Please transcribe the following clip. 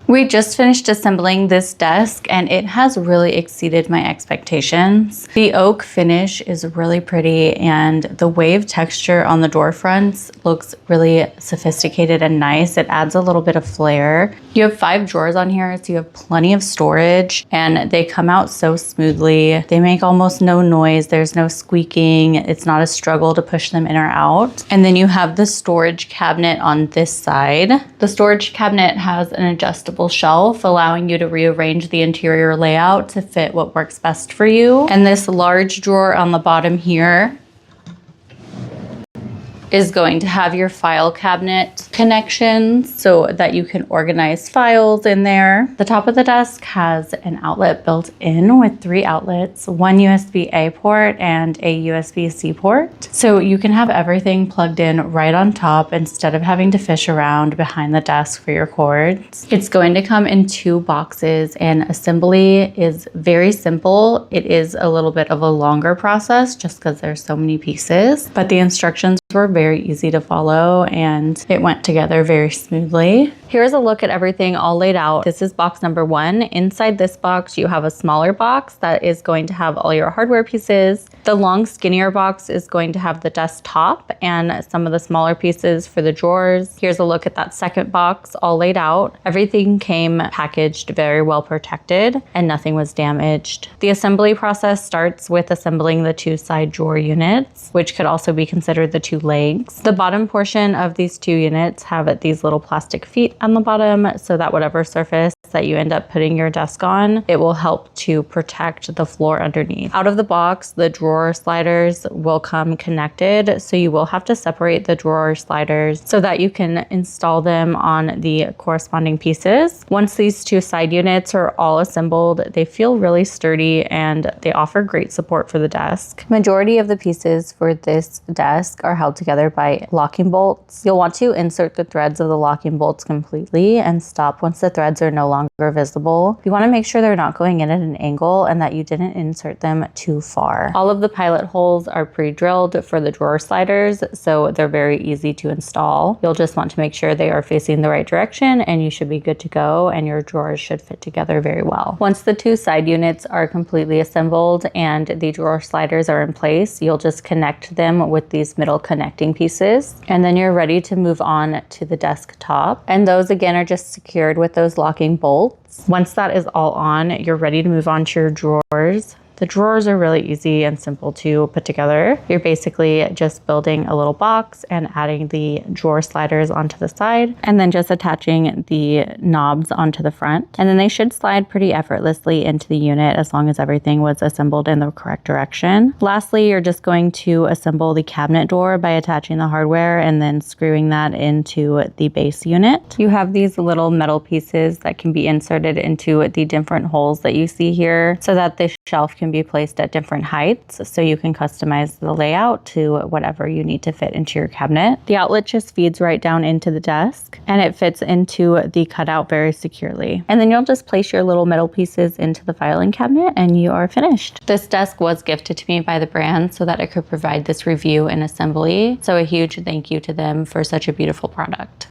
We just finished assembling this desk and it has really exceeded my expectations. The oak finish is really pretty and the wave texture on the door fronts looks really sophisticated and nice. It adds a little bit of flair. You have 5 drawers on here, so you have plenty of storage and they come out so smoothly. They make almost no noise. There's no squeaking. It's not a struggle to push them in or out. And then you have the storage cabinet on this side. The storage cabinet has an adjustable shelf, allowing you to rearrange the interior layout to fit what works best for you. And this large drawer on the bottom here is going to have your file cabinet connections so that you can organize files in there. The top of the desk has an outlet built in with 3 outlets, 1 USB-A port and a USB-C port. So you can have everything plugged in right on top instead of having to fish around behind the desk for your cords. It's going to come in 2 boxes and assembly is very simple. It is a little bit of a longer process just because there's so many pieces, but the instructions were very easy to follow and it went together very smoothly. Here's a look at everything all laid out. This is box number 1. Inside this box, you have a smaller box that is going to have all your hardware pieces. The long, skinnier box is going to have the desktop and some of the smaller pieces for the drawers. Here's a look at that second box all laid out. Everything came packaged very well protected and nothing was damaged. The assembly process starts with assembling the 2 side drawer units, which could also be considered the 2 legs. The bottom portion of these 2 units have these little plastic feet on the bottom so that whatever surface that you end up putting your desk on, it will help to protect the floor underneath. Out of the box, the drawer sliders will come connected, so you will have to separate the drawer sliders so that you can install them on the corresponding pieces. Once these 2 side units are all assembled, they feel really sturdy and they offer great support for the desk. Majority of the pieces for this desk are held together by locking bolts. You'll want to insert the threads of the locking bolts completely and stop once the threads are no longer visible. You want to make sure they're not going in at an angle and that you didn't insert them too far. All of the pilot holes are pre-drilled for the drawer sliders, so they're very easy to install. You'll just want to make sure they are facing the right direction and you should be good to go and your drawers should fit together very well. Once the 2 side units are completely assembled and the drawer sliders are in place, you'll just connect them with these middle connecting pieces and then you're ready to move on to the desktop. And those again are just secured with those locking bolts. Once that is all on, you're ready to move on to your drawers. The drawers are really easy and simple to put together. You're basically just building a little box and adding the drawer sliders onto the side and then just attaching the knobs onto the front. And then they should slide pretty effortlessly into the unit as long as everything was assembled in the correct direction. Lastly, you're just going to assemble the cabinet door by attaching the hardware and then screwing that into the base unit. You have these little metal pieces that can be inserted into the different holes that you see here so that the shelf can be placed at different heights, so you can customize the layout to whatever you need to fit into your cabinet. The outlet just feeds right down into the desk and it fits into the cutout very securely. And then you'll just place your little metal pieces into the filing cabinet and you are finished. This desk was gifted to me by the brand so that I could provide this review and assembly. So a huge thank you to them for such a beautiful product.